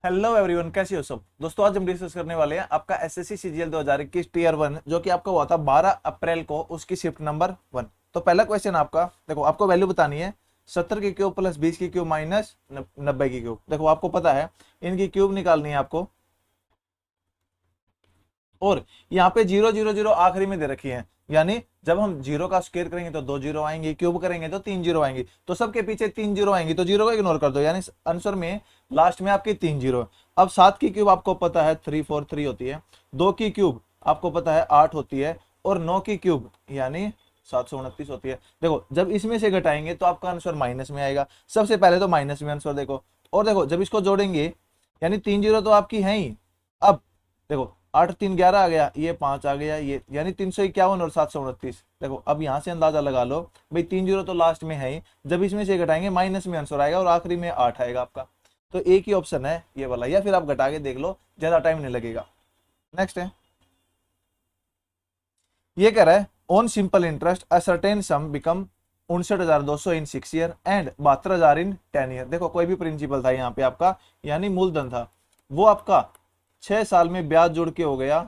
Hello everyone, कैसे हो सब दोस्तों। आज हम डिस्कस करने वाले हैं आपका एसएससी सीजीएल 2021 टीयर 1 जो कि आपका हुआ था 12 अप्रैल को, उसकी शिफ्ट नंबर 1। तो पहला क्वेश्चन आपका देखो, आपको वैल्यू बतानी है 70 की क्यूब प्लस 20 की क्यूब माइनस 90 की क्यूब। देखो आपको पता है इनकी क्यूब निकालनी है आपको, और यहाँ पे 0 0 0 आखिरी में दे रखी है, यानी जब हम जीरो का स्क्वायर करेंगे तो 2 जीरो आएंगे, क्यूब करेंगे तो 3 जीरो आएंगे, तो सबके पीछे 3 जीरो आएंगी, तो जीरो को इग्नोर कर दो, यानी आंसर में लास्ट में आपकी 3 जीरो। अब 7 की क्यूब आपको पता है 343 होती है, 2 की क्यूब आपको पता है 8 होती है, और 9 की क्यूब यानी 729 होती है। देखो जब इसमें से घटाएंगे तो आपका आंसर माइनस में आएगा। सबसे पहले तो माइनस में आंसर देखो, और देखो जब इसको जोड़ेंगे यानी 3 जीरो तो आपकी है ही। अब देखो 8 3 11 आ गया, ये 5 आ गया, ये यानी 351 और 729। देखो अब यहां से अंदाजा लगा लो भाई, 3 जीरो तो लास्ट में है ही, जब इसमें से घटाएंगे माइनस में आंसर आएगा और आखिरी में 8 आएगा आपका। तो एक ही ऑप्शन है ये वाला, या फिर आप घटा के देख लो, ज्यादा टाइम नहीं लगेगा। नेक्स्ट है, ये कह रहा है on simple interest a certain some become 59,200 in 6 year and 72,000 in 10 year. देखो कोई भी प्रिंसिपल था यहाँ पे आपका, यानी मूलधन था, वो आपका 6 साल में ब्याज जोड़ के हो गया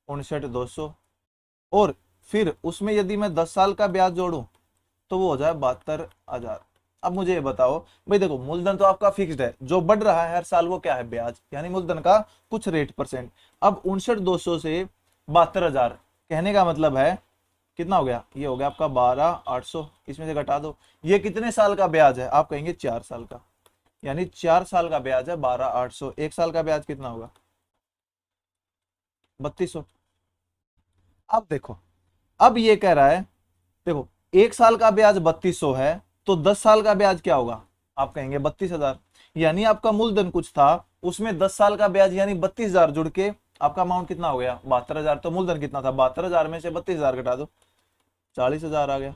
59,200, और फिर उसमें यदि मैं 10 साल का ब्याज जोड़ूं तो वो हो जाए 72,000। अब मुझे ये बताओ भाई, देखो मूलधन तो आपका फिक्स्ड है, जो बढ़ रहा है हर साल वो क्या है, ब्याज, यानी मूलधन का कुछ रेट परसेंट। अब 59,200 से 72,000, कहने का मतलब है कितना हो गया, ये हो गया आपका 12,800, इसमें से घटा दो, ये कितने साल का ब्याज है, आप कहेंगे 4 साल का, यानी 4 साल का ब्याज है 12,800। एक साल का ब्याज कितना होगा, 3200। अब देखो, अब ये कह रहा है देखो, एक साल का ब्याज 3200 है, तो 10 साल का ब्याज क्या होगा, आप कहेंगे 32,000। यानी आपका मूलधन कुछ था, उसमें 10 साल का ब्याज यानी 32,000 जुड़ के आपका अमाउंट कितना हो गया, 72,000। तो मूलधन कितना था, 72,000 में से 32,000 घटा दो, 40,000 आ गया।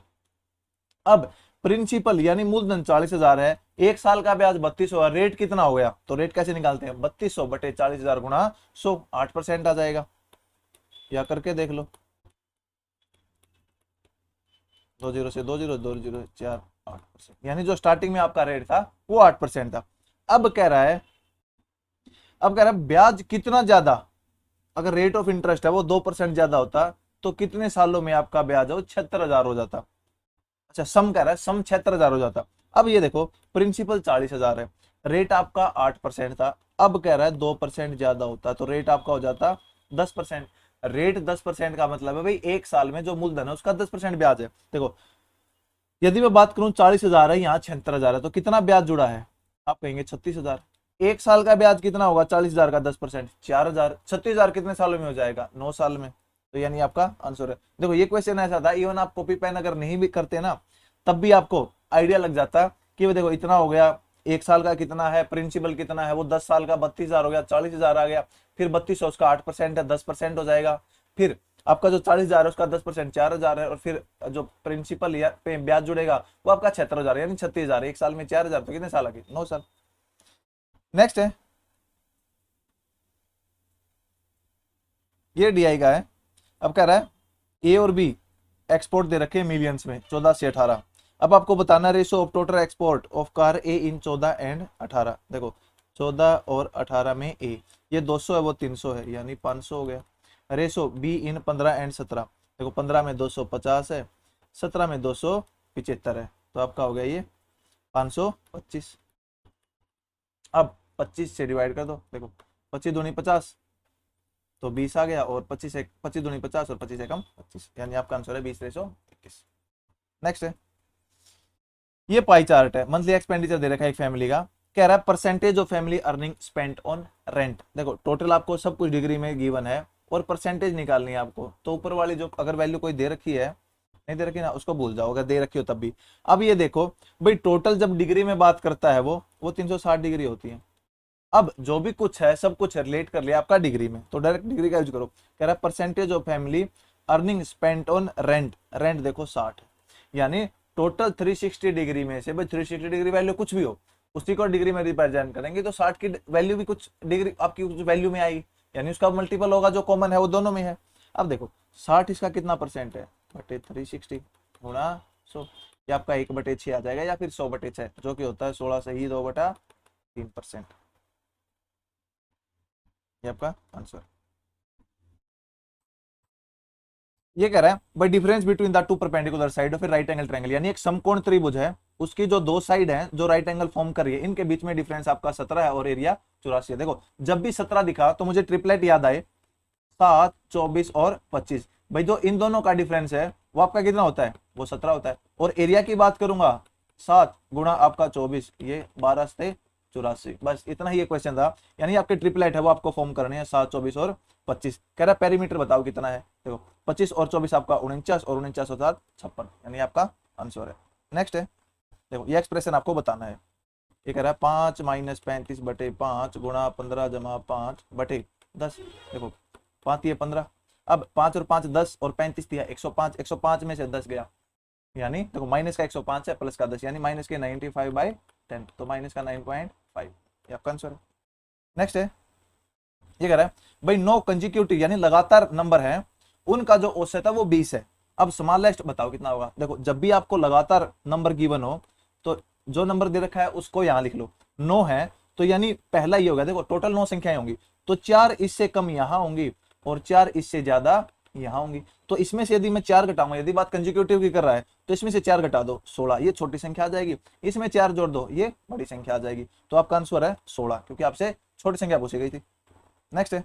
अब प्रिंसिपल यानी मूलधन 40,000 है, एक साल का ब्याज 3200 है, रेट कितना हो गया, तो रेट कैसे निकालते हैं, 3200 बटे 40,000 गुणा 100, 8% आ जाएगा, या करके देख लो। 2 जीरो से 2 जीरो, 2 जीरो 4, 8%, यानी जो स्टार्टिंग में आपका रेट था वो 8% था। अब कह रहा है, अब कह रहा है ब्याज कितना ज्यादा, अगर रेट ऑफ इंटरेस्ट है वो 2% ज्यादा होता तो कितने सालों में आपका ब्याज है वो 76,000 हो जाता। अच्छा सम कह रहा है, सम 76,000 हो जाता। अब ये देखो प्रिंसिपल 40,000 है, रेट आपका 8% था, अब कह रहा है 2% ज्यादा होता तो रेट आपका हो जाता 10%। रेट 10% का मतलब है भाई एक साल में जो मूलधन है उसका 10% ब्याज है। देखो यदि मैं बात करूं 40,000 है, यहाँ 76,000 है, तो कितना ब्याज जुड़ा है, आप कहेंगे 36,000। एक साल का ब्याज कितना होगा 40,000 का 10%, 4,000। 36,000 कितने सालों में हो जाएगा, 9 साल में। तो यानी आपका आंसर है। देखो ये क्वेश्चन ऐसा था, इवन आप कॉपी पेन अगर नहीं भी करते ना, तब भी आपको आइडिया लग जाता कि वो देखो इतना हो गया, एक साल का कितना है, प्रिंसिपल कितना है, वो 10 साल का 32,000 हो गया, 40,000 आ गया, फिर 3200 उसका 8% है, 10% हो जाएगा, फिर आपका जो 40,000 है उसका 10% 4,000 है, और फिर जो प्रिंसिपल या पे ब्याज जुड़ेगा वो आपका 76,000 यानी 36,000। एक साल में 4,000 तो कितने साल आ गए, 9 साल। नेक्स्ट है, ये डीआई का है। अब कह रहा है ए और बी एक्सपोर्ट दे रखे मिलियंस में 14 से 18। अब आपको बताना ratio of total export of car A in 14 and 18। देखो 14 और 18 में ए, ये 200 है वो 300 है, यानी 500 हो गया। रेशो बी इन 15 एंड 17, देखो 15 में 250 है, 17 में 275 है, तो आपका हो गया ये 525। अब 25 से डिवाइड कर दो, देखो 25 दूनी 50, तो 20 आ गया, और 25 दूनी 50 और 25 एकम 25, यानी आपका आंसर है 20/21। नेक्स्ट है, ये पाई चार्ट है, मंथली एक्सपेंडिचर दे रखा है एक फैमिली का, कह रहा है percentage of family earning spent on rent. देखो टोटल आपको सब कुछ डिग्री में गिवन है, और परसेंटेज निकालनी है आपको, तो ऊपर वाली जो अगर वैल्यू कोई दे रखी है, नहीं दे रखी ना उसको भूल जाओ, अगर दे रखी हो तब भी। अब ये देखो भाई, टोटल जब डिग्री में बात करता है वो 360 डिग्री होती है। अब जो भी कुछ है सब कुछ रिलेट कर लिया आपका डिग्री में, तो डायरेक्ट डिग्री का यूज करो। कह रहा है percentage of family earning spent on rent, rent देखो 60, यानी टोटल 360 डिग्री में से, भाई 360 डिग्री वैल्यू कुछ भी हो उसी को डिग्री में रिप्रेजेंट करेंगे, तो 60 की वैल्यू भी कुछ डिग्री आपकी कुछ वैल्यू में आएगी, यानी उसका मल्टीपल होगा, जो कॉमन है वो दोनों में है। अब देखो 60 इसका कितना परसेंट है, बटे 360 गुणा 100, या आपका 1/6 आ जाएगा, या फिर 100/6, जो कि होता है 16 से ही 2/3%। ये आपका आंसर। ये कह रहा है bye difference between the two perpendicular side of A right angle triangle, यानी एक समकोण त्रिभुज है, उसकी जो दो साइड है जो राइट एंगल फॉर्म कर रही है, इनके बीच में डिफरेंस आपका 17 है और एरिया 84 है। देखो जब भी 17 दिखा तो मुझे ट्रिपलेट याद आए, 7, 24 और 25। भाई जो इन दोनों का डिफरेंस है वो आपका कितना होता है, वो 17 होता है। और एरिया की बात करूंगा, 7 गुणा आपका 24, ये 12 से 84। बस इतना ही ये क्वेश्चन था, यानी आपके ट्रिपलेट है वो आपको फॉर्म करने हैं, 7, 24 और 25। कह रहा पेरीमीटर बताओ कितना है, देखो 25 और 24 आपका 49 और 49 और 7 56, यानी आपका आंसर है। नेक्स्ट है, देखो ये एक्सप्रेशन आपको बताना है। ये कह रहा है 5 - 35/5 गुणा 15 जमा 5 बटे 10। देखो 5 ये 15, अब 5 और 5 10 और 35 दिया 105, 105 में से 10 गया, यानी देखो माइनस का 105 है प्लस का 10, यानी माइनस के 95/10, तो माइनस का 9.5, ये आपका आंसर है। नेक्स्ट है, ये कह रहा है भाई 9 कंजिक्यूटिव यानी लगातार नंबर है, उनका जो औसत है वो 20 है। अब स्मॉलेस्ट बताओ कितना होगा। देखो जब भी आपको लगातार नंबर गिवन हो तो जो नंबर दे रखा है उसको यहां लिख लो। 9 है तो यानी पहला ये होगा, देखो टोटल 9 संख्याएं होंगी, तो 4 इससे कम यहां होंगी और 4 इससे ज्यादा यहां होंगी। तो इसमें से यदि मैं 4 घटाऊंगा, यदि बात कंजिक्यूटिव की कर रहा है तो इसमें से 4 घटा दो 16, ये छोटी संख्या आ जाएगी, इसमें 4 जोड़ दो ये बड़ी संख्या आ जाएगी। तो आपका आंसर है 16, क्योंकि आपसे छोटी संख्या पूछी गई थी। नेक्स्ट है,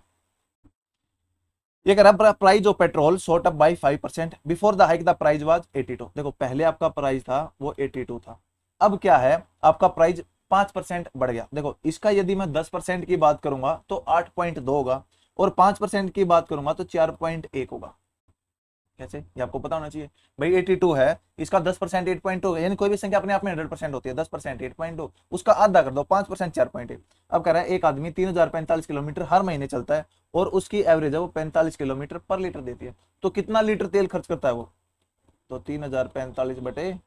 ये कह रहा है price of petrol shot up by 5%, before the hike the price was 82। देखो पहले आपका प्राइस था वो 82 था, अब क्या है आपका प्राइस 5% बढ़ गया। देखो इसका यदि मैं 10% की बात करूंगा तो 8.2 होगा, और 5% की बात करूंगा तो 4.1 होगा। कैसे, ये आपको पता होना चाहिए। भाई 82 है, इसका 10% 8.2, यानी कोई भी संख्या अपने आप में 100% होती है। 10% 8.2, उसका आधा कर दो 5% 4.1। अब कह रहा है एक आदमी 3045 किलोमीटर हर महीने चलता है और उसकी एवरेज है वो 45 किलोमीटर पर लीटर देती है, तो कितना लीटर तेल खर्च करता है वो, तो 3045/15,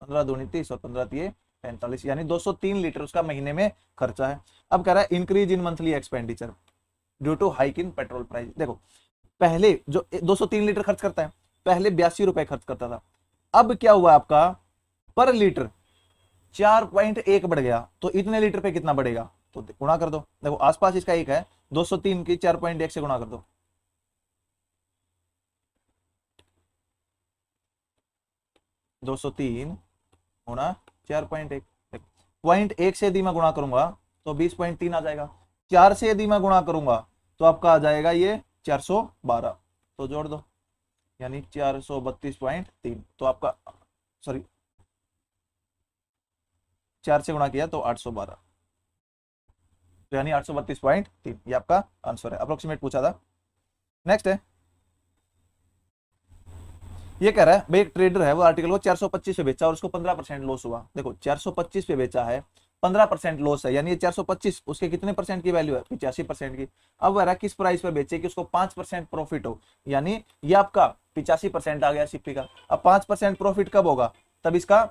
15 दूनी 30 और 15 दिए 45, यानी 203 लीटर उसका महीने में खर्चा है। अब कह रहा है increase in monthly expenditure due to hike in petrol price. देखो पहले जो 203 लीटर खर्च करता है, पहले 82 रुपए खर्च करता था, अब क्या हुआ आपका पर लीटर 4.1 बढ़ गया, तो इतने लीटर पे कितना बढ़ेगा, तो गुणा कर दो। देखो आसपास इसका एक है, 203 की 4.1 से गुणा कर दो, 203 गुणा 4.1, 0.1 से यदि मैं गुणा करूंगा तो 20.3 आ जाएगा, 4 से यदि मैं गुणा करूंगा तो आपका आ जाएगा ये 412, तो जोड़ दो यानी 432.3, तो आपका सॉरी 4 से गुणा किया तो 812, तो यानी 832.3, ये आपका आंसर है। अप्रोक्सीमेट पूछा था। नेक्स्ट है, ये कह रहा है भाई एक ट्रेडर है वो आर्टिकल को 425 पे बेचा और उसको 15% लॉस हुआ। देखो 425 पे बेचा है, 15% लॉस है, यानी ये 425 उसके कितने परसेंट की वैल्यू है, 85% की। अब वह किस प्राइस पे बेचे कि उसको 5% प्रॉफिट हो, यानी ये आपका 85% आ गया सिप्पी का। अब 5% प्रॉफिट कब होगा, तब इसका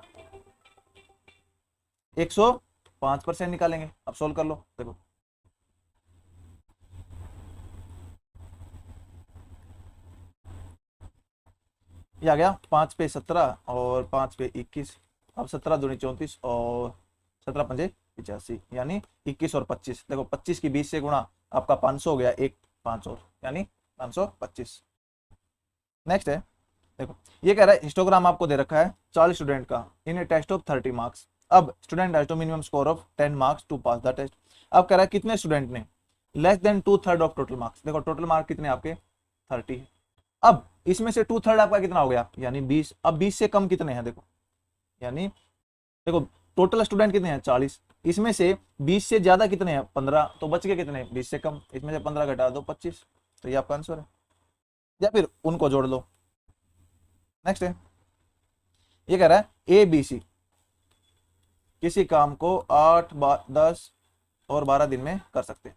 105% निकालेंगे। अब सोल्व कर लो, देखो ये आ गया 5 पे 17 और 5 पे 21। अब 17 दूनी 34 और 17 पंजे 85, यानी 21 और 25। देखो 25 की 20 से गुणा आपका 500 हो गया, एक 5 और यानी 525। नेक्स्ट है, देखो ये कह रहा है हिस्टोग्राम आपको दे रखा है 40 स्टूडेंट का in a test of 30 marks. अब student has to minimum score of 10 marks to pass the test. अब कह रहा है कितने स्टूडेंट ने less than 2/3 of total marks. देखो टोटल मार्क कितने आपके 30 है, अब इसमें से 2/3 आपका कितना हो गया, यानी 20। अब 20 से कम कितने हैं, देखो यानी देखो टोटल स्टूडेंट कितने हैं 40, इसमें से 20 से ज्यादा कितने हैं 15, तो बच गए कितने 20 से कम, इसमें से 15 घटा दो 25, तो ये आपका आंसर है, या फिर उनको जोड़ लो। नेक्स्ट है, ये कह रहा है ए बी सी किसी काम को 8 10 और 12 दिन में कर सकते हैं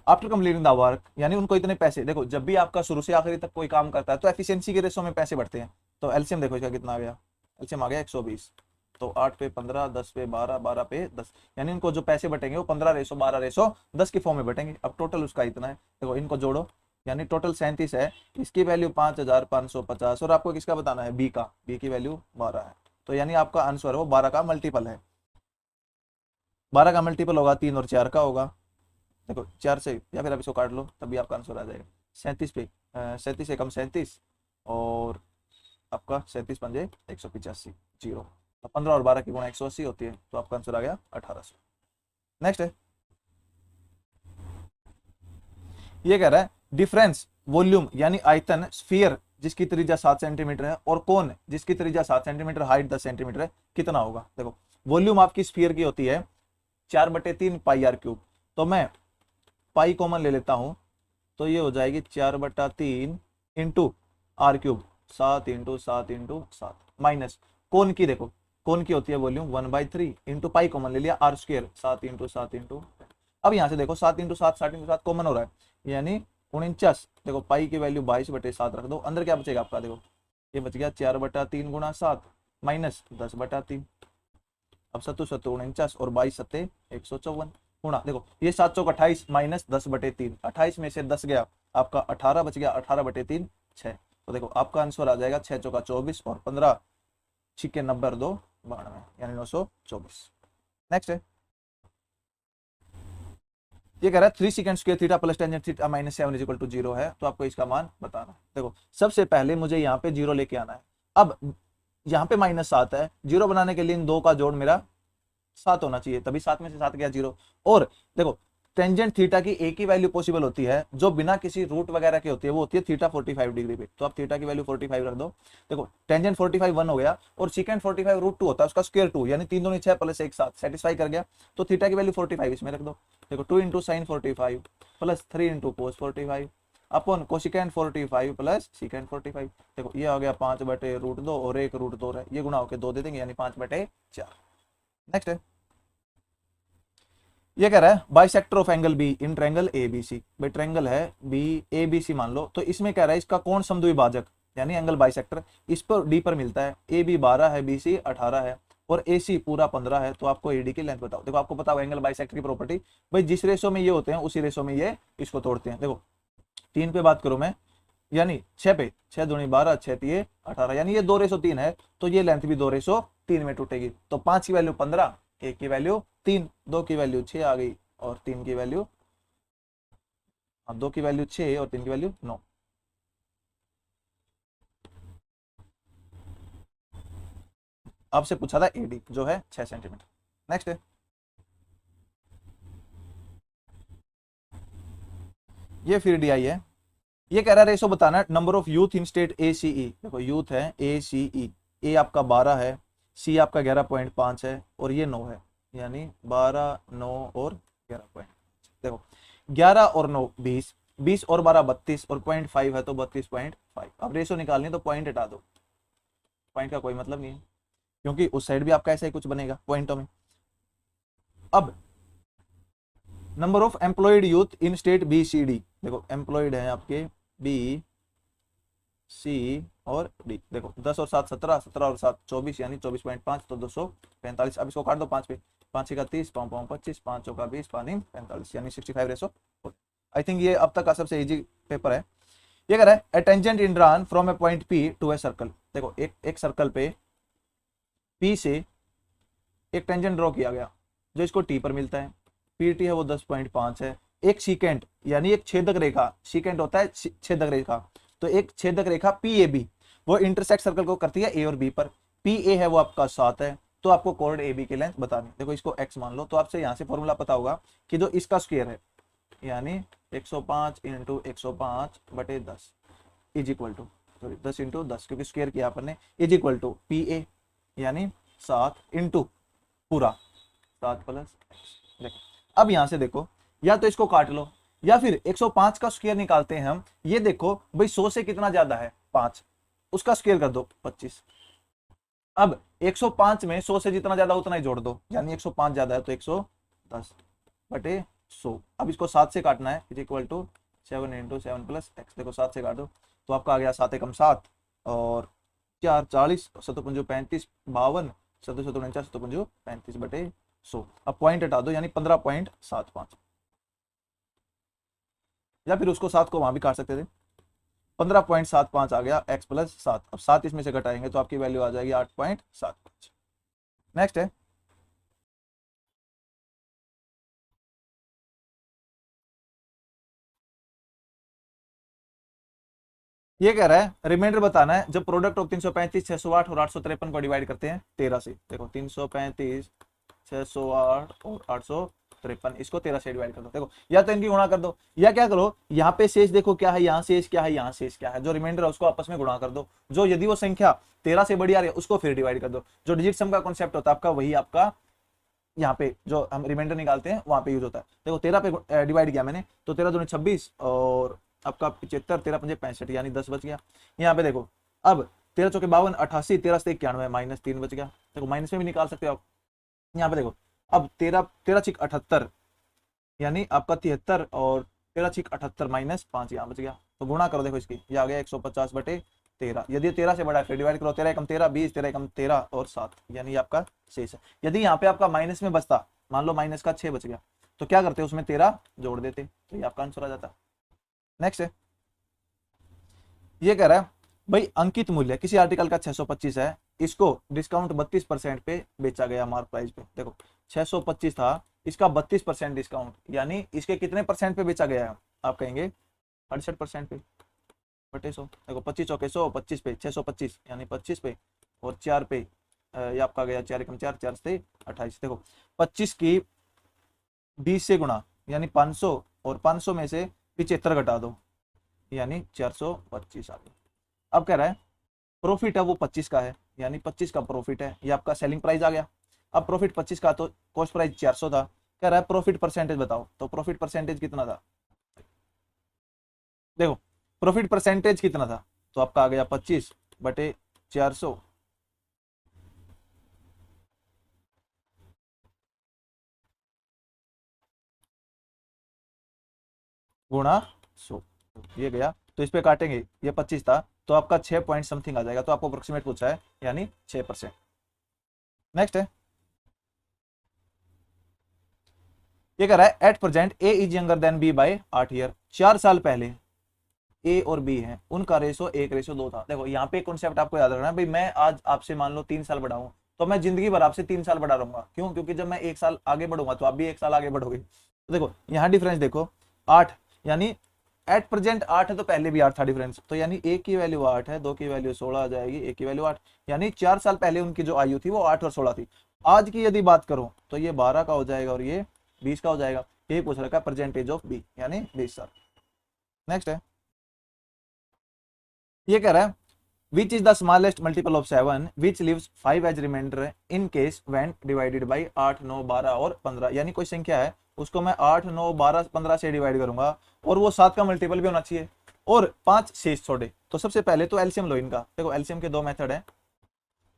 आफ्टर कंप्लीटिंग द वर्क, यानी उनको इतने पैसे। देखो जब भी आपका शुरू से आखिरी तक कोई काम करता है तो एफिशिएंसी के रेशो में पैसे बढ़ते हैं, तो एलसीएम देखो इसका कितना आ गया, एलसीएम आ गया 120, तो 8 पे 15, 10 पे 12, 12 पे 10, यानी इनको जो पैसे बटेंगे वो 15/12/10 की फॉर्म में बटेंगे। अब टोटल उसका इतना है, देखो इनको जोड़ो, यानी टोटल 37 है, इसकी वैल्यू 5550, और आपको किसका बताना है, बी की वैल्यू 12 है, तो यानी आपका आंसर वो 12 का मल्टीपल है। 12 का मल्टीपल होगा 3 और 4 का होगा, देखो 4 से, या फिर आप इसको काट लो तभी आपका आंसर आ जाएगा 37 पे 37 एकम 37 और आपका 37 पंजे 185 जीरो। 15 और 12 की गुणा 180 होती है, तो आपका आंसर आ गया 1800। नेक्स्ट है, ये कह रहा है डिफरेंस वॉल्यूम यानी आयतन स्फीयर जिसकी त्रिज्या 7 सेंटीमीटर है और कोन जिसकी त्रिज्या 7 सेंटीमीटर हाइट 10 सेंटीमीटर है कितना होगा। देखो वॉल्यूम आपकी स्फीयर की होती है 4/3 पाई आर क्यूब, तो मैं पाई कॉमन ले लेता हूं, तो ये हो जाएगी 4/3 into r cube 7 into 7 into 7 minus cone की, देखो कोन की होती है वॉल्यूम 1/3 इंटू पाई कॉमन ले लिया आर स्क्र 7 इंटू 7 इंटू। अब यहाँ से देखो 7 इंटू 7 7 इंटू 7 कॉमन हो रहा है यानी 49। देखो पाई की वैल्यू 22/7 रख दो, अंदर क्या बचेगा आपका, देखो ये बच गया 4/3 गुणा 7 माइनस 10/3। अब 7 7 49 और 22 7 154 गुणा, देखो ये 7 चौक 28 माइनस 10/3, 28 में से 10 गया आपका 18 बच गया, 18/3 6। तो देखो आपका आंसर आ जाएगा 6 चौका 24 और 15 छिके 90 और 2 92 यानी 924। नेक्स्ट है, ये कह रहा है 3 second square theta plus tangent theta minus 7 equal to 0 है, तो आपको इसका मान बताना है। देखो सबसे पहले मुझे यहाँ पे 0 लेके आना है। अब यहाँ पे -7 है, 0 बनाने के लिए इन दो का जोड़ मेरा 7 होना चाहिए, तभी 7 में से 7 गया 0। और देखो टेंजेंट थीटा की एक ही वैल्यू पॉसिबल होती है जो बिना किसी रूट वगैरह की होती है, वो होती है थीटा 45 डिग्री पे, तो आप थीटा की वैल्यू 45 रख दो। देखो टेंजेंट 45 1 हो गया और सेकंड 45 √2 होता है, उसका स्क्वायर 2 यानी 3 दूनी 6 प्लस 1 7 सेटिस्फाई कर गया, तो थीटा की वैल्यू 45 इसमें रख दो। देखो 2 into sine 45 plus 3 into cos 45 अपन कोसिकेंट 45 प्लस सीकेंट 45। देखो ये आ गया 5/√2 और 1 √2 है, ये गुणा होकर 2 दे देंगे यानी 5/4। नेक्स्ट है, ये कह रहा है bisector of angle be in triangle ABC. भाई ट्रायंगल है बी एबीसी मान लो, तो इसमें कह रहा है इसका कोण समद्विभाजक यानी एंगल बाइसेक्टर इस पर डी पर मिलता है, ए बी 12 है, बी सी 18 है और ए सी पूरा 15 है, तो आपको एडी की लेंथ बताओ। देखो आपको पता हो एंगल बाइसेक्टर की प्रॉपर्टी, भाई जिस रेशो में ये होते हैं उसी रेशो में ये इसको तोड़ते हैं। देखो 3 पे बात करूं मैं, यानी 6 पे 6 दूनी 12 6 3 18 यानी ये 2:3 है, तो ये लेंथ भी 2:3 में टूटेगी। तो 5 की वैल्यू 15, 1 की वैल्यू 3, 2 की वैल्यू 6 आ गई और 3 की वैल्यू 2 की वैल्यू 6 और 3 की वैल्यू 9। आपसे पूछा था एडी जो है 6 सेंटीमीटर। नेक्स्ट है, ये फिर डी आई है। ये कह रहा है रेशो बताना है number of youth in state A C E. देखो यूथ है ए सी ई, ए आपका 12 है, सी आपका 11.5 है और ये 9 है, यानी 12 9 और 11. देखो 11 और 9 20, 20 और 12 32 और 0.5 है तो 32.5। अब रेशो निकालनी है तो पॉइंट हटा दो, पॉइंट का कोई मतलब नहीं है क्योंकि उस साइड भी आपका ऐसा ही कुछ बनेगा पॉइंटों में। अब number of employed youth in state B C D. देखो एम्प्लॉयड है आपके बी सी और डी। देखो 10 और 7 17, 17 और 7 24 यानी 24.5 तो 245। अब इसको काट दो 5 पे, 5 का 30 5 5 25 5 का 20 5 45 यानी 65:4। आई थिंक ये अब तक का सबसे इजी पेपर है। ये कह रहा है a tangent in drawn from a point P to a circle. देखो एक सर्कल पे पी से एक टेंजेंट ड्रॉ किया गया जो इसको टी पर मिलता है, पीटी है वो 10.5 है। एक सीकेंट यानी एक छेदक रेखा, सीकेंट होता है छेदक रेखा, तो एक छेदक रेखा पी ए बी वो इंटरसेक्ट सर्कल को करती है ए और बी पर। पी ए है वो आपका 7 है, तो आपको कोड ए बी की लेंथ बतानी। देखो इसको एक्स मान लो, तो आपसे यहाँ से फॉर्मूला पता होगा कि जो इसका स्क्वायर है यानी 105 into 105/10 is equal to, sorry 10 into 10 क्योंकि स्क्वायर किया अपन ने, is equal to P A यानी 7 इंटू पूरा 7 प्लस एक्स। देखो अब यहां से देखो या तो इसको काट लो या फिर 105 का स्क्वायर निकालते हैं हम। ये देखो भाई 100 से कितना ज्यादा है 5, उसका स्क्वायर कर दो 25। अब 105 में 100 से जितना ज्यादा उतना ही जोड़ दो, यानी 105 ज्यादा है तो 110/100। अब इसको 7 से काटना है, is equal to 7 into 7 plus X. देखो 7 से काट दो तो आपका आ गया 7 एकम 7 और 4 40 7 35 52 7 49 7 35/100। अब पॉइंट हटा दो यानी 15.75, या फिर उसको 7 को वहां भी काट सकते थे। 15.75 आ गया x प्लस 7। अब 7 इसमें से घटाएंगे तो आपकी वैल्यू आ जाएगी 8.75। नेक्स्ट है, ये कह रहा है रिमाइंडर बताना है जब प्रोडक्ट ऑफ 335, 608 और 853 को डिवाइड करते हैं 13 से। देखो 335, 608 और 853, इसको 13 से डिवाइड कर दो। देखो या तो इनकी गुणा कर दो, या क्या करो, यहाँ पे शेष देखो क्या है, यहाँ शेष क्या है, यहाँ शेष क्या है, जो रिमाइंडर है उसको आपस में गुणा कर दो। जो यदि वो संख्या 13 से बड़ी आ रही है उसको फिर डिवाइड कर दो। जो डिजिट सम का कॉन्सेप्ट होता है आपका, वही आपका यहाँ पे जो हम रिमाइंडर निकालते हैं वहां पे यूज होता है। देखो 13 पे डिवाइड किया मैंने, तो 13 दूनी 26 और आपका 75, 13 पंजे 65, यानी 10 बच गया। यहाँ पे देखो अब 13 चौके 52, 88, 13 से 91, -3 बच गया। देखो माइनस में भी निकाल सकते हो आप। यहाँ पे देखो अब 13, 13 छिक 78, यानी आपका 73 और 13 छिक 78 -5 यहाँ बच गया। तो गुणा करो, देखो इसकी ये आ गया 150/13। यदि 13 से बड़ा है फिर डिवाइड करो, 13 एकम 13, 20, 13 एकम 13 और 7, यानी आपका शेष है। यदि यहाँ पे आपका माइनस में बचता, मान लो माइनस का 6 बच गया, तो क्या करते उसमें 13 जोड़ देते, तो ये आपका आंसर आ जाता। नेक्स्ट है, ये कह रहा है भाई अंकित मूल्य किसी आर्टिकल का 625 है, इसको डिस्काउंट 32% पे बेचा गया मार्क प्राइस पे। देखो 625 था, इसका 32% डिस्काउंट, यानी इसके कितने परसेंट पे बेचा गया है, आप कहेंगे 68% पे बटे 100। देखो 25 चौके 100, 25 पे 625, यानी 25 पे और 4 पे ये आपका गया 4 एकम 4, 4 से 28। देखो 25 की 20 से गुणा, यानी 500, और 500 में से 75 घटा दो, यानी 425 आ गया। अब कह रहा है प्रॉफिट है वो 25 का है, यानी 25 का प्रॉफिट है, ये आपका सेलिंग प्राइस आ गया। अब प्रॉफिट 25 का, तो कॉस्ट प्राइस 400 था। कह रहा है प्रॉफिट परसेंटेज बताओ, तो प्रॉफिट परसेंटेज कितना था, देखो प्रॉफिट परसेंटेज कितना था, तो आपका आ गया 25/400 गुणा 100, ये गया। तो इस पे काटेंगे, ये 25 था तो आपका 6 पॉइंट समथिंग आ जाएगा, तो आपको अप्रोक्सीमेट पूछा है, यानी 6%। नेक्स्ट है, ये कह रहा है at present A is younger than B by 8 year. 4 साल पहले ए और बी है, उनका रेशो 1:2 था। देखो यहाँ पे कॉन्सेप्ट आपको याद रखना है, भाई मैं आज आपसे मान लो 3 साल बड़ा हूँ, तो मैं जिंदगी भर आपसे 3 साल बड़ा रहूंगा। क्यों? क्योंकि जब मैं 1 साल आगे बढ़ूंगा तो आप भी 1 साल आगे बढ़ोगे। तो देखो यहाँ डिफरेंस देखो 8, यानी एट प्रेजेंट 8 है तो पहले भी 8 था डिफरेंस, तो यानी ए की वैल्यू 8 है, 2 की वैल्यू 16 आ जाएगी, ए की वैल्यू 8, यानी 4 साल पहले उनकी जो आयु थी वो 8 और 16 थी। आज की यदि बात करूं तो ये 12 का हो जाएगा और ये 20 का हो जाएगा। ये पूछ रखा है परसेंटेज ऑफ बी, यानी 20 साल। नेक्स्ट है, ये कह रहा है which is the smallest multiple of 7 which leaves 5 as remainder in case when divided by 8, 9, 12 और 15। यानी कोई संख्या है उसको मैं 8, 9, 12, 15 से डिवाइड करूंगा और वो 7 का मल्टीपल भी होना चाहिए और 5 शेष छोड़े। तो सबसे पहले तो एलसीएम लो इनका। देखो एलसीएम के 2 मेथड है।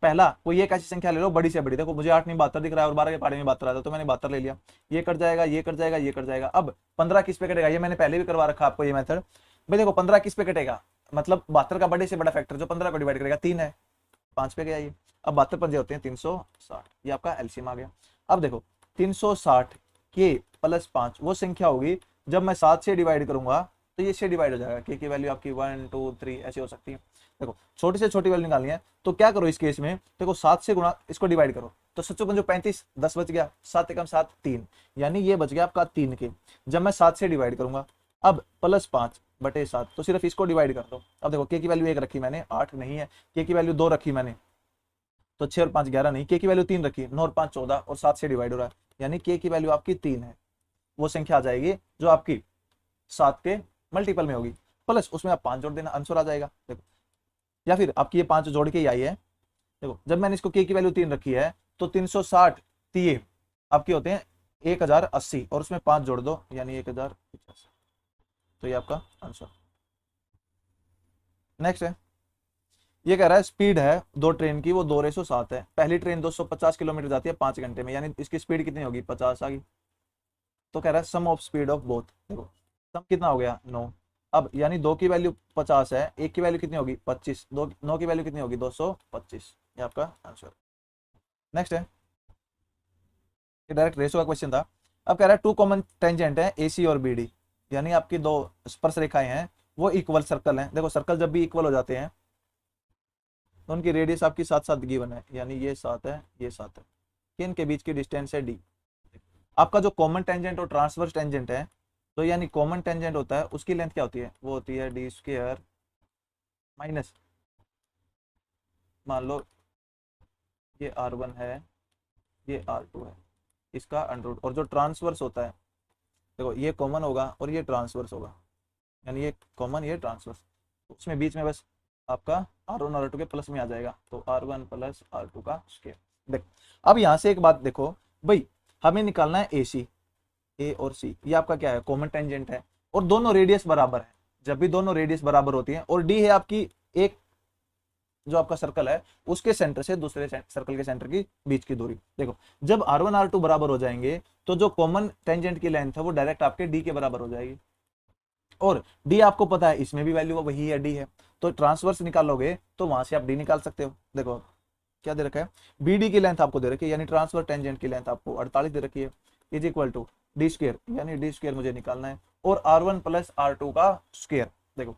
पहला, कोई एक ऐसी संख्या ले लो बड़ी से बड़ी। देखो मुझे 8 नहीं 72 दिख रहा है और 12 के पहाड़े में 72 था, तो मैंने 72 ले लिया। ये कट जाएगा, ये कट जाएगा, ये कट जाएगा। अब 15 किस पे कटेगा, ये मैंने पहले भी करवा रखा आपको ये मेथड। भाई देखो 15 किस पे कटेगा, मतलब 72 का बड़े से बड़ा फैक्टर जो 15 को डिवाइड करेगा 3 है, 5 पे गया ये। अब 72 पंजे होते हैं 360, ये आपका एलसीएम आ गया। अब देखो 360 के प्लस 5 वो संख्या होगी जब मैं 7 से डिवाइड करूंगा तो ये से डिवाइड हो जाएगा। के की वैल्यू आपकी 1, 2, 3 ऐसी हो सकती है। देखो छोटी से छोटी वैल्यू निकालनी है तो क्या करो इस केस में, देखो 7 से गुणा इसको डिवाइड करो, तो 7×5 10 बच गया, 7 एकम 7 3, यानी ये बच गया आपका 3 के। जब मैं 7 से डिवाइड करूंगा, अब +5/7, तो सिर्फ इसको डिवाइड कर दो। अब देखो के की वैल्यू 1 रखी मैंने, 8 नहीं है। के की वैल्यू 2 रखी मैंने, तो 6 और 5 11 नहीं। के की वैल्यू 3 रखी, 9 और 5 14 और 7 से डिवाइड हो रहा है, यानी के की वैल्यू आपकी 3 है। वो संख्या आ जाएगी जो आपकी 7 के मल्टीपल में होगी, प्लस उसमें आप 5 जोड़ देना, आंसर आ जाएगा। देखो या फिर आपकी ये 5 जोड़ के ही आई है। देखो जब मैंने इसको के की वैल्यू 3 रखी है तो 360 तिये आपके होते हैं 1080 और उसमें 5 जोड़ दो, यानी 1050, तो ये आपका आंसर। नेक्स्ट है, ये कह रहा है स्पीड है दो ट्रेन की वो 2:7 है। पहली ट्रेन 250 किलोमीटर जाती है 5 घंटे में, यानी इसकी स्पीड कितनी होगी, 50 आ गई। तो कह रहा है सम ऑफ स्पीड ऑफ बोथ। देखो सम कितना हो गया 9। अब यानी 2 की वैल्यू 50 है, 1 की वैल्यू कितनी होगी 25, 9 की वैल्यू कितनी होगी 225, ये आपका आंसर। नेक्स्ट है, ये डायरेक्ट रेशो का क्वेश्चन था। अब कह रहा है टू कॉमन टेंजेंट है ए सी और बी डी, यानी आपकी दो स्पर्श रेखाएं हैं वो इक्वल सर्कल हैं। देखो सर्कल जब भी इक्वल हो जाते हैं तो उनकी रेडियस आपकी 7 7 गिवन है, यानी ये 7 है, ये 7 है। इनके बीच की डिस्टेंस है डी। आपका जो कॉमन टेंजेंट और ट्रांसवर्स टेंजेंट है, तो यानी कॉमन टेंजेंट होता है उसकी लेंथ क्या होती है, वो होती है डी स्क्वायर माइनस, मान लो ये R1 है, ये R2 है, इसका अंडर रूट, और जो ट्रांसवर्स होता है देखो ये कॉमन होगा और ये ट्रांसवर्स होगा, यानी ये कॉमन ये ट्रांसवर्स, उसमें बीच में बस आपका R1 और R2 के प्लस में आ जाएगा, तो R1 प्लस R2 का स्क्वायर। देख अब यहाँ से एक बात देखो भाई, हमें निकालना है AC, ए और सी, ये आपका क्या है, कॉमन टेंजेंट है, और दोनों रेडियस बराबर है। जब भी दोनों रेडियस बराबर होती हैं, और डी है आपकी एक जो आपका सर्कल है उसके सेंटर से दूसरे सर्कल के सेंटर की बीच की दूरी। देखो जब R1 R2 बराबर हो जाएंगे तो जो कॉमन टेंजेंट की लेंथ है वो डायरेक्ट आपके डी के बराबर हो जाएगी, और डी आपको पता है इसमें भी वैल्यू वही है, डी है, तो ट्रांसवर्स निकालोगे तो वहां से आप डी निकाल सकते हो। देखो क्या दे रखा है, बीडी की लेंथ आपको दे रखी है, यानी ट्रांसफर टेंजेंट की लेंथ आपको 48 दे रखी है, is equal to D square, यानी डी स्क्वायर मुझे निकालना है, और R1 प्लस R2 का स्क्वायर। देखो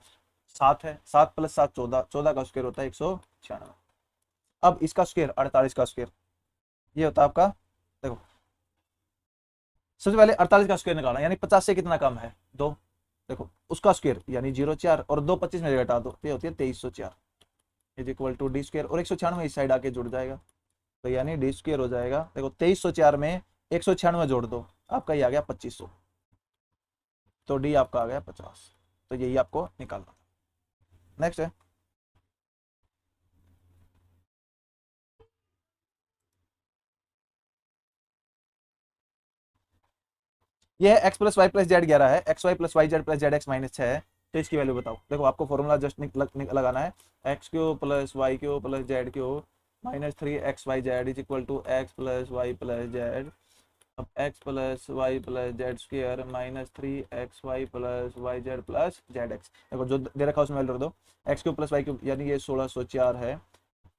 7 है, 7 प्लस 7 14, 14 का स्क्वायर होता है 196। अब इसका स्क्वायर 48 का स्क्वायर, ये होता है आपका, देखो सबसे पहले 48 का स्क्वायर निकालना, यानी 50 से कितना कम है 2, देखो उसका स्क्वायर यानी 0,4, और 2 25 में घटा दो, ये होती है 2304, is equal to D square, और 196 इस साइड आके जुड़ जाएगा, तो यानी डी स्क्वायर हो जाएगा, देखो 2304 में 196 जोड़ दो, आपका ये आ गया 2500, तो डी आपका आ गया 50, तो यही आपको निकालना। नेक्स्ट है ये है x plus Y plus Z 11 है, X Y plus Y Z plus Z X minus 6 है, तो इसकी वैल्यू बताओ। देखो आपको फॉर्मूला जस्ट लगाना है, X cube plus Y cube plus Z cube minus 3xyz is equal to X plus Y plus Z, अब x plus Y plus Z square minus 3xy plus Y Z plus Z X. देखो जो दे रखा है उसमें value रख दो, X cube plus Y cube यानी ये 1604 है,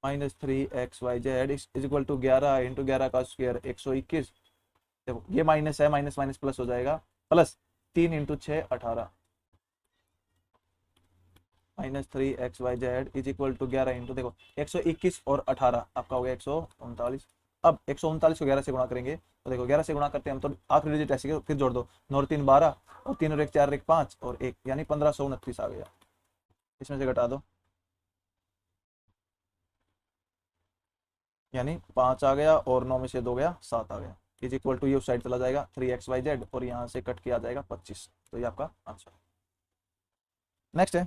minus 3xyz is equal to 11 into 11 का स्क्वायर 121, देखो ये माइनस है, माइनस माइनस प्लस हो जाएगा, plus 3 into 6 18, minus 3xyz is equal to 11 into, देखो 121 और 18 आपका हो गया 139। अब 139 को 11 से गुणा करेंगे, तो देखो 11 से गुणा करते हैं हम, तो आखिरी डिजिट ऐसे फिर जोड़ दो, 9 और 3 12, और 3 और 1 4 1 5 और 1, यानी 1529 आ गया, इसमें से घटा दो, यानी 5 आ गया, और 9 में से 2 गया 7 आ गया, इज इक्वल टू ये उस साइड चला जाएगा 3xyz, और यहाँ से कट के आ जाएगा 25, तो ये आपका आंसर। नेक्स्ट है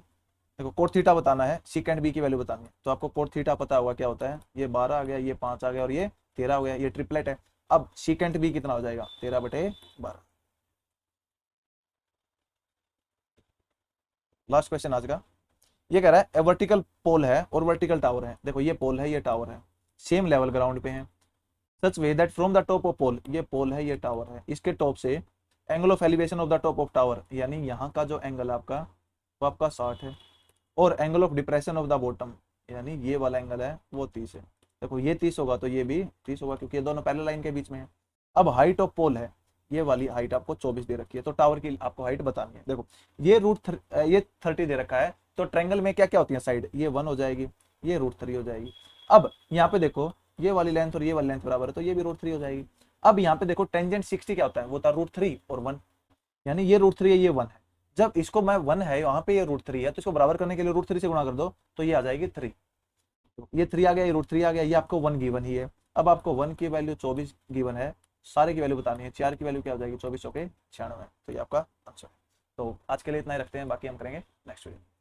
देखो कोट थीटा बताना है, सीकेंड बी की वैल्यू बतानी है, तो आपको कोट थीटा पता होगा क्या होता है, ये 12 आ गया, ये 5 आ गया, और ये 13 हो गया, ये ट्रिपलेट है। अब सीकेंड बी कितना हो जाएगा 13/12। लास्ट क्वेश्चन आज का, ये कह रहा है वर्टिकल पोल है और वर्टिकल टावर है, देखो ये पोल है ये टावर है, सेम लेवल ग्राउंड पे है, such way that from the top of pole, ये पोल है ये टावर है, इसके टॉप से angle of elevation of the top of tower, यानी यहाँ का जो एंगल आपका वो आपका 60 है, और angle of depression of the bottom, यानी ये वाला एंगल है वो 30 है। देखो ये 30 होगा तो ये भी 30 होगा, क्योंकि ये दोनों पैरेलल लाइन के बीच में है। अब हाइट ऑफ पोल है, ये वाली हाइट आपको 24 दे रखी है, तो टावर की आपको हाइट बतानी है। देखो ये ये 30 दे रखा है, तो ट्रायंगल में क्या क्या होती है साइड, ये 1 हो जाएगी, ये √3 हो जाएगी। अब यहाँ पे देखो ये वाली लेंथ और ये वाली लेंथ बराबर है, तो ये भी √3 हो जाएगी। अब यहाँ पे देखो टेंजेंट 60 क्या होता है, वो होता है √3 और 1, यानी ये √3 है ये 1 है, जब इसको मैं 1 है वहां पे ये √3 है, तो इसको बराबर करने के लिए √3 से गुणा कर दो, तो ये आ जाएगी 3, तो ये 3 आ गया, ये √3 आ गया, ये आपको 1 गिवन ही है। अब आपको 1 की वैल्यू 24 गिवन है, सारे की वैल्यू बतानी है, 4 की वैल्यू क्या हो जाएगी 24 96, तो ये आपका आंसर है। तो आज के लिए इतना ही रखते हैं, बाकी हम करेंगे नेक्स्ट वीडियो।